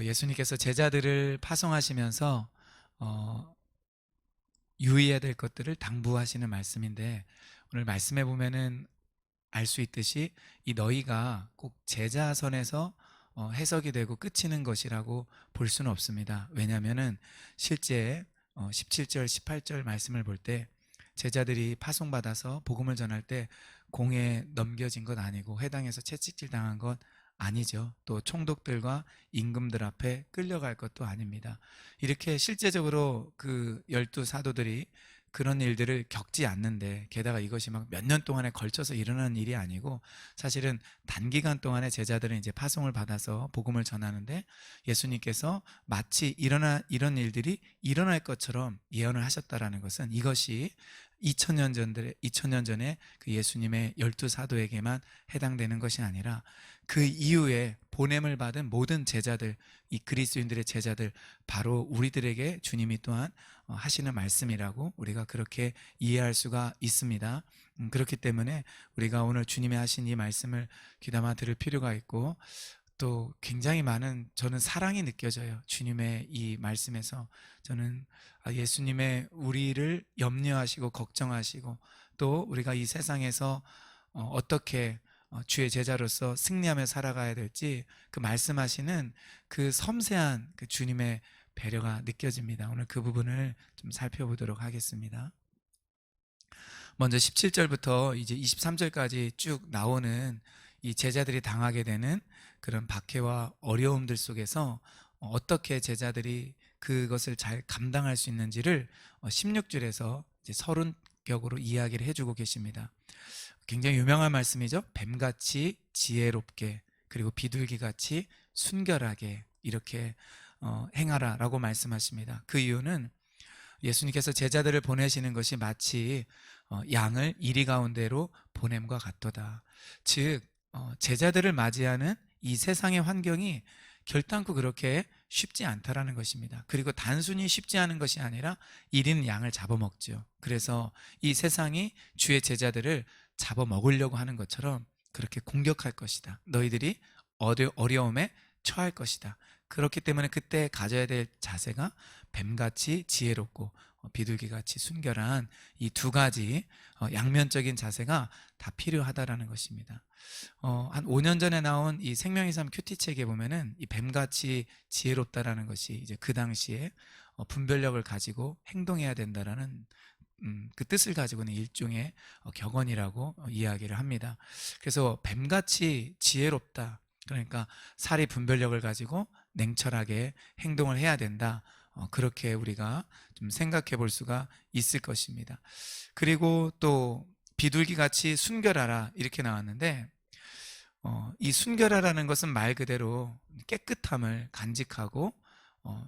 예수님께서 제자들을 파송하시면서 어, 유의해야 될 것들을 당부하시는 말씀인데, 오늘 말씀해 보면은 알 수 있듯이 이 너희가 꼭 제자선에서 해석이 되고 끝이는 것이라고 볼 수는 없습니다. 왜냐하면은 실제 17절, 18절 말씀을 볼 때 제자들이 파송받아서 복음을 전할 때 공에 넘겨진 것 아니고 회당에서 채찍질 당한 것 아니죠. 또 총독들과 임금들 앞에 끌려갈 것도 아닙니다. 이렇게 실제적으로 그 12 사도들이 그런 일들을 겪지 않는데, 게다가 이것이 막 몇 년 동안에 걸쳐서 일어나는 일이 아니고 사실은 단기간 동안에 제자들은 이제 파송을 받아서 복음을 전하는데, 예수님께서 마치 이런 일들이 일어날 것처럼 예언을 하셨다라는 것은, 이것이 2000년 전에 그 예수님의 12 사도에게만 해당되는 것이 아니라 그 이후에 보냄을 받은 모든 제자들, 이 그리스도인들의 제자들, 바로 우리들에게 주님이 또한 하시는 말씀이라고 우리가 그렇게 이해할 수가 있습니다. 그렇기 때문에 우리가 오늘 주님의 하신 이 말씀을 귀담아 들을 필요가 있고, 또 굉장히 많은 저는 사랑이 느껴져요. 주님의 이 말씀에서 저는 예수님의 우리를 염려하시고 걱정하시고, 또 우리가 이 세상에서 어떻게 주의 제자로서 승리하며 살아가야 될지 그 말씀하시는 그 섬세한 그 주님의 배려가 느껴집니다. 오늘 그 부분을 좀 살펴보도록 하겠습니다. 먼저 17절부터 이제 23절까지 쭉 나오는 이 제자들이 당하게 되는 그런 박해와 어려움들 속에서 어떻게 제자들이 그것을 잘 감당할 수 있는지를 16절에서 이제 서론격으로 이야기를 해주고 계십니다. 굉장히 유명한 말씀이죠. 뱀같이 지혜롭게, 그리고 비둘기같이 순결하게 이렇게 행하라 라고 말씀하십니다. 그 이유는 예수님께서 제자들을 보내시는 것이 마치 양을 이리 가운데로 보냄과 같도다. 즉 제자들을 맞이하는 이 세상의 환경이 결단코 그렇게 쉽지 않다라는 것입니다. 그리고 단순히 쉽지 않은 것이 아니라 1인 양을 잡아먹죠. 그래서 이 세상이 주의 제자들을 잡아먹으려고 하는 것처럼 그렇게 공격할 것이다. 너희들이 어려움에 처할 것이다. 그렇기 때문에 그때 가져야 될 자세가 뱀같이 지혜롭고 비둘기같이 순결한 이 2가지 양면적인 자세가 다 필요하다라는 것입니다. 한 5년 전에 나온 이 생명의 삶 큐티 책에 보면은 이 뱀같이 지혜롭다라는 것이 이제 그 당시에 분별력을 가지고 행동해야 된다라는 그 뜻을 가지고는 일종의 격언이라고 이야기를 합니다. 그래서 뱀같이 지혜롭다, 그러니까 사리 분별력을 가지고 냉철하게 행동을 해야 된다, 그렇게 우리가 좀 생각해 볼 수가 있을 것입니다. 그리고 또 비둘기같이 순결하라 이렇게 나왔는데, 이 순결하라는 것은 말 그대로 깨끗함을 간직하고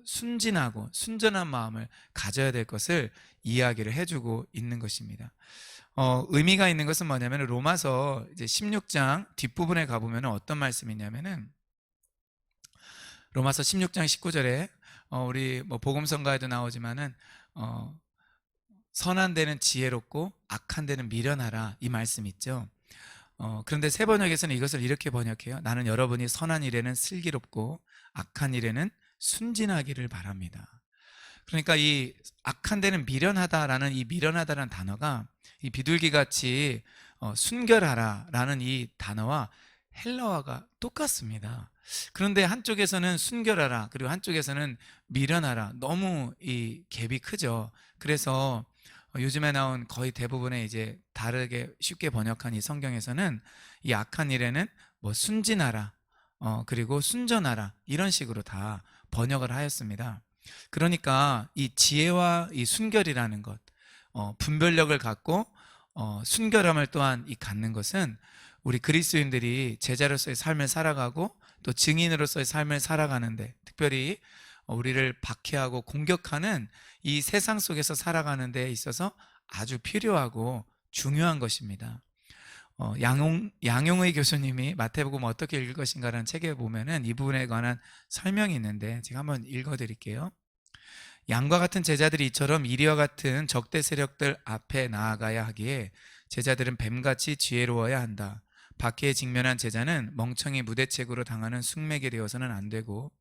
순진하고 순전한 마음을 가져야 될 것을 이야기를 해주고 있는 것입니다. 의미가 있는 것은 뭐냐면, 로마서 이제 16장 뒷부분에 가보면 어떤 말씀이 있냐면은, 로마서 16장 19절에 우리 뭐 복음성가에도 나오지만은 선한 데는 지혜롭고 악한 데는 미련하라, 이 말씀 있죠. 그런데 세 번역에서는 이것을 이렇게 번역해요. 나는 여러분이 선한 일에는 슬기롭고 악한 일에는 순진하기를 바랍니다. 그러니까 이 악한 데는 미련하다라는, 이 미련하다라는 단어가 이 비둘기같이 순결하라라는 이 단어와 헬라어가 똑같습니다. 그런데 한쪽에서는 순결하라, 그리고 한쪽에서는 미련하라, 너무 이 갭이 크죠. 그래서 요즘에 나온 거의 대부분의 이제 다르게 쉽게 번역한 이 성경에서는 이 악한 일에는 뭐 순진하라, 그리고 순전하라, 이런 식으로 다 번역을 하였습니다. 그러니까 이 지혜와 이 순결이라는 것, 분별력을 갖고 순결함을 또한 이 갖는 것은 우리 그리스도인들이 제자로서의 삶을 살아가고 또 증인으로서의 삶을 살아가는데, 특별히 우리를 박해하고 공격하는 이 세상 속에서 살아가는 데 있어서 아주 필요하고 중요한 것입니다. 양용의 교수님이 마태복음 어떻게 읽을 것인가라는 책에 보면은 이 부분에 관한 설명이 있는데, 제가 한번 읽어드릴게요. 양과 같은 제자들이 이처럼 이리와 같은 적대 세력들 앞에 나아가야 하기에 제자들은 뱀같이 지혜로워야 한다. 박해에 직면한 제자는 멍청이 무대책으로 당하는 숙맥이 되어서는 안 되고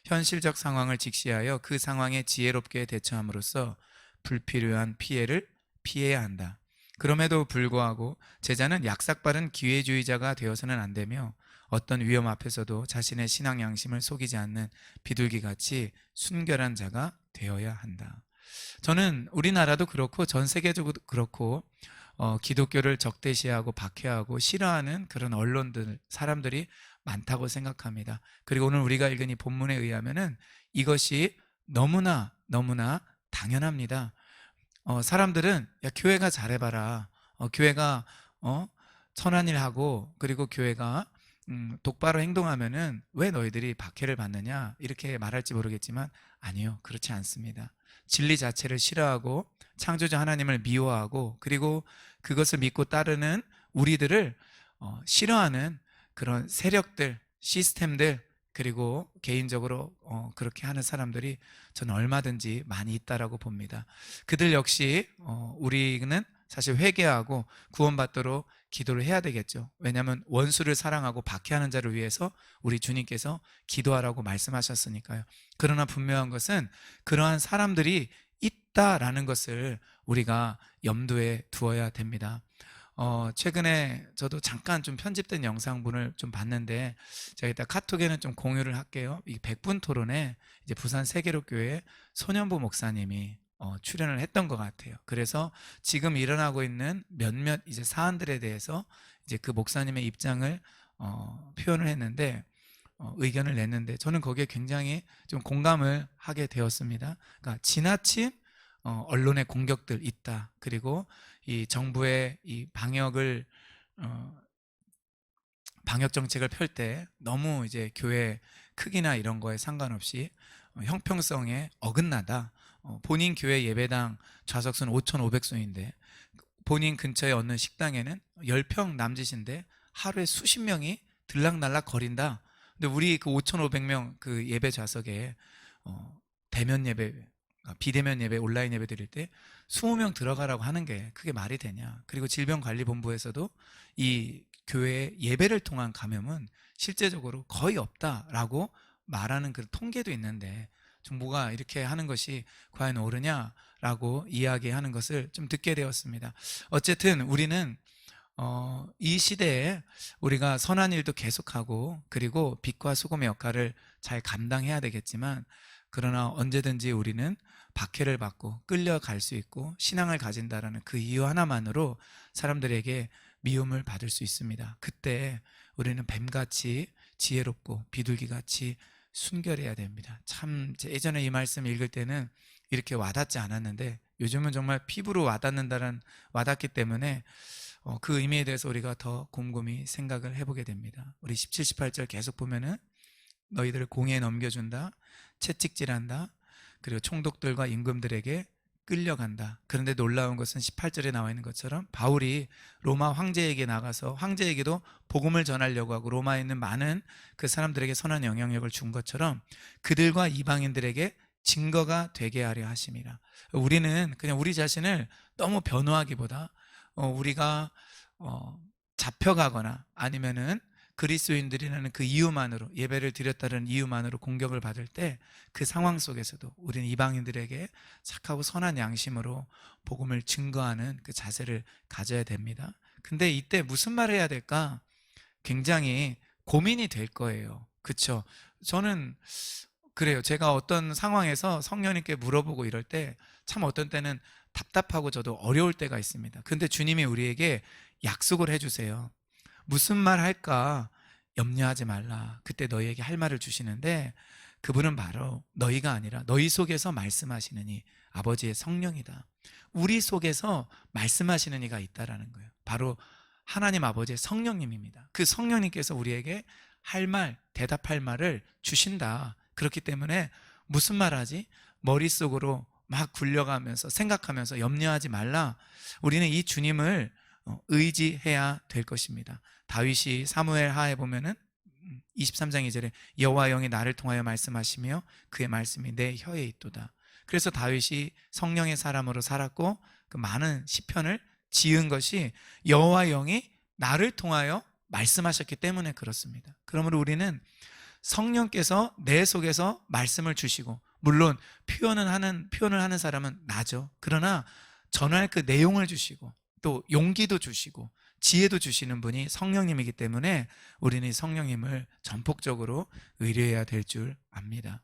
현실적 상황을 직시하여 그 상황에 지혜롭게 대처함으로써 불필요한 피해를 피해야 한다. 그럼에도 불구하고 제자는 약삭빠른 기회주의자가 되어서는 안 되며 어떤 위험 앞에서도 자신의 신앙 양심을 속이지 않는 비둘기같이 순결한 자가 되어야 한다. 저는 우리나라도 그렇고 전 세계적으로 그렇고 기독교를 적대시하고 박해하고 싫어하는 그런 언론들, 사람들이 많다고 생각합니다. 그리고 오늘 우리가 읽은 이 본문에 의하면은 이것이 너무나 당연합니다. 사람들은 야, 교회가 잘해봐라. 교회가 선한 일 하고 그리고 교회가 똑바로 행동하면은 왜 너희들이 박해를 받느냐 이렇게 말할지 모르겠지만 아니요, 그렇지 않습니다. 진리 자체를 싫어하고 창조자 하나님을 미워하고 그리고 그것을 믿고 따르는 우리들을 싫어하는 그런 세력들, 시스템들 그리고 개인적으로 그렇게 하는 사람들이 저는 얼마든지 많이 있다라고 봅니다. 그들 역시 우리는 사실 회개하고 구원받도록 기도를 해야 되겠죠. 왜냐하면 원수를 사랑하고 박해하는 자를 위해서 우리 주님께서 기도하라고 말씀하셨으니까요. 그러나 분명한 것은 그러한 사람들이 있다라는 것을 우리가 염두에 두어야 됩니다. 최근에 저도 잠깐 좀 편집된 영상분을 좀 봤는데 제가 이따 카톡에는 좀 공유를 할게요. 이 100분 토론에 이제 부산 세계로교회 손현보 목사님이 출연을 했던 것 같아요. 그래서 지금 일어나고 있는 몇몇 이제 사안들에 대해서 이제 그 목사님의 입장을 표현을 했는데 의견을 냈는데 저는 거기에 굉장히 좀 공감을 하게 되었습니다. 그러니까 지나친 언론의 공격들 있다. 그리고 이 정부의 이 방역 정책을 펼 때 너무 이제 교회 크기나 이런 거에 상관없이 형평성에 어긋나다. 본인 교회 예배당 좌석수는 5,500수인데 본인 근처에 얻는 식당에는 10평 남짓인데 하루에 수십 명이 들락날락 거린다. 근데 우리 그 5,500명 그 예배 좌석에 대면 예배, 비대면 예배, 온라인 예배 드릴 때 20명 들어가라고 하는 게 그게 말이 되냐. 그리고 질병관리본부에서도 이 교회 예배를 통한 감염은 실제적으로 거의 없다라고 말하는 그 통계도 있는데 정부가 이렇게 하는 것이 과연 옳으냐라고 이야기하는 것을 좀 듣게 되었습니다. 어쨌든 우리는 이 시대에 우리가 선한 일도 계속하고 그리고 빛과 소금의 역할을 잘 감당해야 되겠지만 그러나 언제든지 우리는 박해를 받고 끌려갈 수 있고 신앙을 가진다라는 그 이유 하나만으로 사람들에게 미움을 받을 수 있습니다. 그때 우리는 뱀같이 지혜롭고 비둘기같이 순결해야 됩니다. 참 예전에 이 말씀 읽을 때는 이렇게 와닿지 않았는데 요즘은 정말 피부로 와닿기 때문에 그 의미에 대해서 우리가 더 곰곰이 생각을 해보게 됩니다. 우리 17, 18절 계속 보면은 너희들을 공의에 넘겨준다, 채찍질한다, 그리고 총독들과 임금들에게 끌려간다. 그런데 놀라운 것은 18절에 나와 있는 것처럼 바울이 로마 황제에게 나가서 황제에게도 복음을 전하려고 하고 로마에 있는 많은 그 사람들에게 선한 영향력을 준 것처럼 그들과 이방인들에게 증거가 되게 하려 하심이라. 우리는 그냥 우리 자신을 너무 변호하기보다 우리가 잡혀가거나 아니면은 그리스도인들이라는 그 이유만으로 예배를 드렸다는 이유만으로 공격을 받을 때 그 상황 속에서도 우리는 이방인들에게 착하고 선한 양심으로 복음을 증거하는 그 자세를 가져야 됩니다. 근데 이때 무슨 말을 해야 될까? 굉장히 고민이 될 거예요. 그렇죠? 저는 그래요. 제가 어떤 상황에서 성령님께 물어보고 이럴 때 참 어떤 때는 답답하고 저도 어려울 때가 있습니다. 근데 주님이 우리에게 약속을 해주세요. 무슨 말 할까 염려하지 말라. 그때 너희에게 할 말을 주시는데 그분은 바로 너희가 아니라 너희 속에서 말씀하시는 이 아버지의 성령이다. 우리 속에서 말씀하시는 이가 있다라는 거예요. 바로 하나님 아버지의 성령님입니다. 그 성령님께서 우리에게 할 말, 대답할 말을 주신다. 그렇기 때문에 무슨 말 하지? 머릿속으로 막 굴려가면서 생각하면서 염려하지 말라. 우리는 이 주님을 의지해야 될 것입니다. 다윗이 사무엘 하에 보면은 23장 2절에 여호와 영이 나를 통하여 말씀하시며 그의 말씀이 내 혀에 있도다. 그래서 다윗이 성령의 사람으로 살았고 그 많은 시편을 지은 것이 여호와 영이 나를 통하여 말씀하셨기 때문에 그렇습니다. 그러므로 우리는 성령께서 내 속에서 말씀을 주시고, 물론 표현을 하는 사람은 나죠. 그러나 전할 그 내용을 주시고 또 용기도 주시고 지혜도 주시는 분이 성령님이기 때문에 우리는 성령님을 전폭적으로 의뢰해야 될 줄 압니다.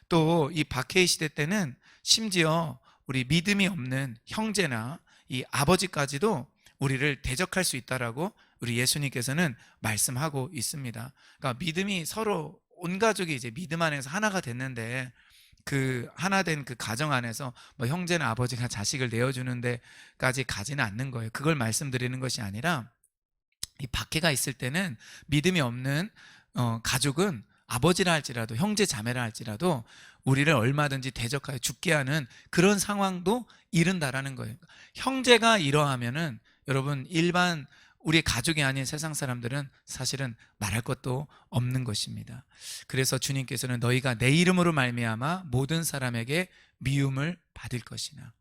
또 이 박해의 시대 때는 심지어 우리 믿음이 없는 형제나 이 아버지까지도 우리를 대적할 수 있다라고 우리 예수님께서는 말씀하고 있습니다. 그러니까 믿음이 서로 온 가족이 이제 믿음 안에서 하나가 됐는데, 그 하나 된 그 가정 안에서 뭐 형제나 아버지가 자식을 내어주는 데까지 가지는 않는 거예요. 그걸 말씀드리는 것이 아니라, 이 박해가 있을 때는 믿음이 없는 가족은 아버지라 할지라도 형제 자매라 할지라도 우리를 얼마든지 대적하여 죽게 하는 그런 상황도 이른다라는 거예요. 형제가 이러하면은 여러분, 일반 우리 가족이 아닌 세상 사람들은 사실은 말할 것도 없는 것입니다. 그래서 주님께서는 너희가 내 이름으로 말미암아 모든 사람에게 미움을 받을 것이나,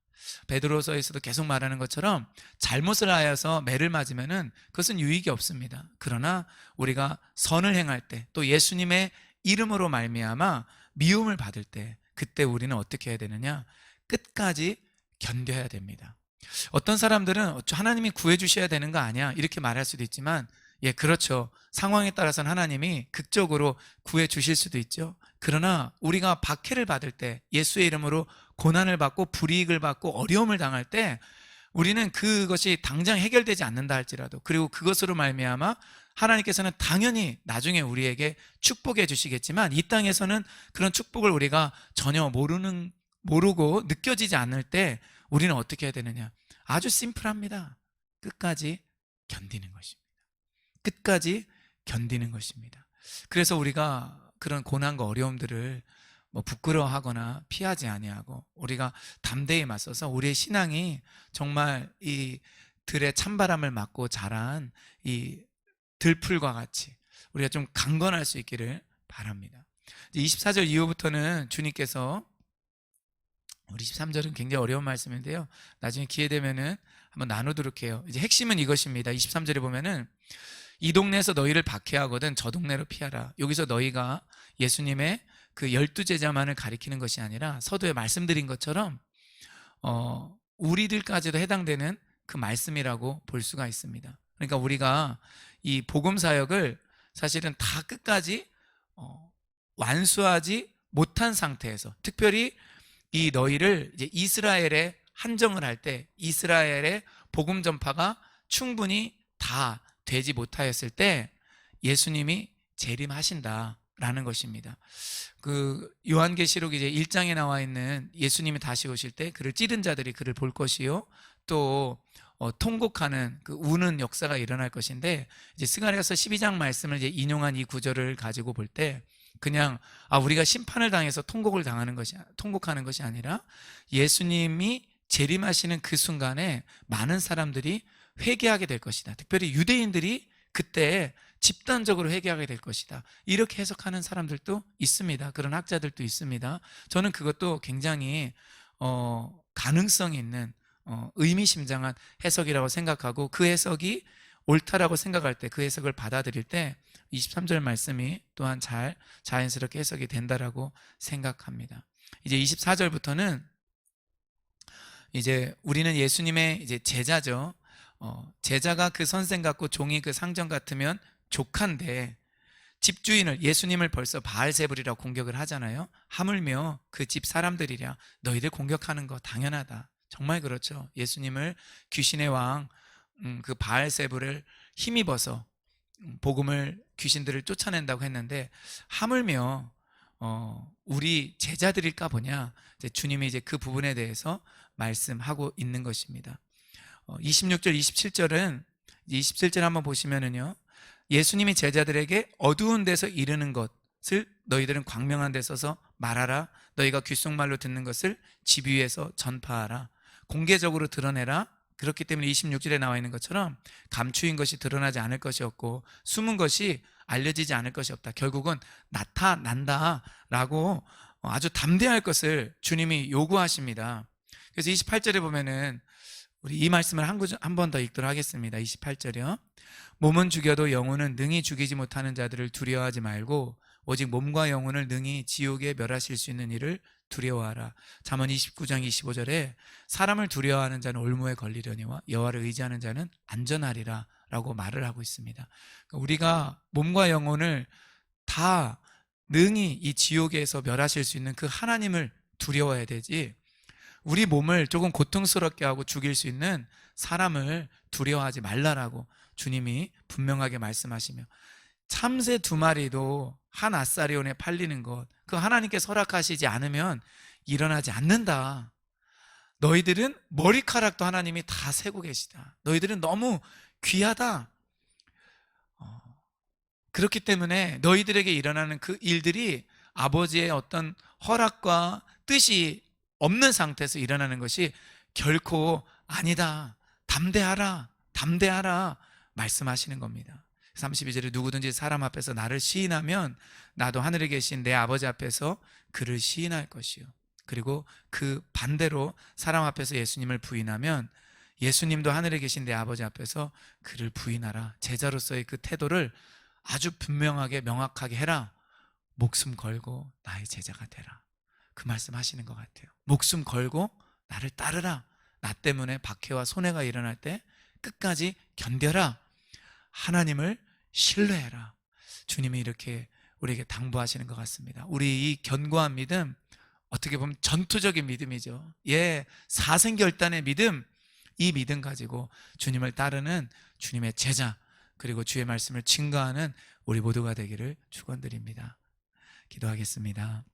베드로서에서도 계속 말하는 것처럼 잘못을 하여서 매를 맞으면은 그것은 유익이 없습니다. 그러나 우리가 선을 행할 때, 또 예수님의 이름으로 말미암아 미움을 받을 때, 그때 우리는 어떻게 해야 되느냐? 끝까지 견뎌야 됩니다. 어떤 사람들은 하나님이 구해주셔야 되는 거 아니야? 이렇게 말할 수도 있지만, 예, 그렇죠. 상황에 따라서는 하나님이 극적으로 구해주실 수도 있죠. 그러나 우리가 박해를 받을 때, 예수의 이름으로 고난을 받고 불이익을 받고 어려움을 당할 때, 우리는 그것이 당장 해결되지 않는다 할지라도, 그리고 그것으로 말미암아 하나님께서는 당연히 나중에 우리에게 축복해 주시겠지만, 이 땅에서는 그런 축복을 우리가 전혀 모르고 느껴지지 않을 때 우리는 어떻게 해야 되느냐? 아주 심플합니다. 끝까지 견디는 것입니다. 끝까지 견디는 것입니다. 그래서 우리가 그런 고난과 어려움들을 뭐 부끄러워하거나 피하지 아니하고 우리가 담대히 맞서서 우리의 신앙이 정말 이 들의 찬바람을 맞고 자란 이 들풀과 같이 우리가 좀 강건할 수 있기를 바랍니다. 24절 이후부터는 주님께서, 우리 23절은 굉장히 어려운 말씀인데요, 나중에 기회 되면은 한번 나누도록 해요. 이제 핵심은 이것입니다. 23절에 보면은 이 동네에서 너희를 박해하거든 저 동네로 피하라. 여기서 너희가 예수님의 그 12제자만을 가리키는 것이 아니라 서두에 말씀드린 것처럼 우리들까지도 해당되는 그 말씀이라고 볼 수가 있습니다. 그러니까 우리가 이 복음 사역을 사실은 다 끝까지 완수하지 못한 상태에서, 특별히 이 너희를 이제 이스라엘에 한정을 할 때, 이스라엘의 복음 전파가 충분히 다 되지 못하였을 때 예수님이 재림하신다라는 것입니다. 그 요한계시록 이제 1장에 나와 있는 예수님이 다시 오실 때 그를 찌른 자들이 그를 볼 것이요, 또 통곡하는 그 우는 역사가 일어날 것인데, 이제 스가랴서 12장 말씀을 이제 인용한 이 구절을 가지고 볼 때 그냥 우리가 심판을 당해서 통곡하는 것이 아니라 예수님이 재림하시는 그 순간에 많은 사람들이 회개하게 될 것이다. 특별히 유대인들이 그때 집단적으로 회개하게 될 것이다. 이렇게 해석하는 사람들도 있습니다. 그런 학자들도 있습니다. 저는 그것도 굉장히 가능성이 있는 의미심장한 해석이라고 생각하고, 그 해석이 옳다라고 생각할 때, 그 해석을 받아들일 때 23절 말씀이 또한 자연스럽게 해석이 된다라고 생각합니다. 이제 24절부터는 이제 우리는 예수님의 이제 제자죠. 제자가 그 선생 같고 종이 그 상전 같으면 족한데, 집주인을, 예수님을 벌써 바알세불이라고 공격을 하잖아요. 하물며 그 집 사람들이랴 너희들 공격하는 거 당연하다. 정말 그렇죠. 예수님을 귀신의 왕 그 바알세불을 힘입어서 복음을, 귀신들을 쫓아낸다고 했는데, 하물며 우리 제자들일까 보냐, 이제 주님이 이제 그 부분에 대해서 말씀하고 있는 것입니다. 26절 27절은 27절 한번 보시면은요, 예수님이 제자들에게 어두운 데서 이르는 것을 너희들은 광명한 데 서서 말하라. 너희가 귓속말로 듣는 것을 집 위에서 전파하라. 공개적으로 드러내라. 그렇기 때문에 26절에 나와 있는 것처럼 감추인 것이 드러나지 않을 것이 없고 숨은 것이 알려지지 않을 것이 없다. 결국은 나타난다라고 아주 담대할 것을 주님이 요구하십니다. 그래서 28절에 보면은 우리 이 말씀을 한 번 더 읽도록 하겠습니다. 28절이요. 몸은 죽여도 영혼은 능히 죽이지 못하는 자들을 두려워하지 말고 오직 몸과 영혼을 능히 지옥에 멸하실 수 있는 이를 두려워하라. 잠언 29장 25절에 사람을 두려워하는 자는 올무에 걸리려니와 여호와를 의지하는 자는 안전하리라 라고 말을 하고 있습니다. 그러니까 우리가 몸과 영혼을 다 능히 이 지옥에서 멸하실 수 있는 그 하나님을 두려워해야 되지, 우리 몸을 조금 고통스럽게 하고 죽일 수 있는 사람을 두려워하지 말라라고 주님이 분명하게 말씀하시며, 참새 2마리도 한 아사리온에 팔리는 것, 그 하나님께서 허락하시지 않으면 일어나지 않는다. 너희들은 머리카락도 하나님이 다 세고 계시다. 너희들은 너무 귀하다. 그렇기 때문에 너희들에게 일어나는 그 일들이 아버지의 어떤 허락과 뜻이 없는 상태에서 일어나는 것이 결코 아니다. 담대하라, 담대하라 말씀하시는 겁니다. 32절에 누구든지 사람 앞에서 나를 시인하면 나도 하늘에 계신 내 아버지 앞에서 그를 시인할 것이요. 그리고 그 반대로 사람 앞에서 예수님을 부인하면 예수님도 하늘에 계신 내 아버지 앞에서 그를 부인하라. 제자로서의 그 태도를 아주 분명하게 명확하게 해라. 목숨 걸고 나의 제자가 되라. 그 말씀 하시는 것 같아요. 목숨 걸고 나를 따르라. 나 때문에 박해와 손해가 일어날 때 끝까지 견뎌라. 하나님을 신뢰해라. 주님이 이렇게 우리에게 당부하시는 것 같습니다. 우리 이 견고한 믿음, 어떻게 보면 전투적인 믿음이죠. 사생결단의 믿음, 이 믿음 가지고 주님을 따르는 주님의 제자, 그리고 주의 말씀을 증거하는 우리 모두가 되기를 축원드립니다. 기도하겠습니다.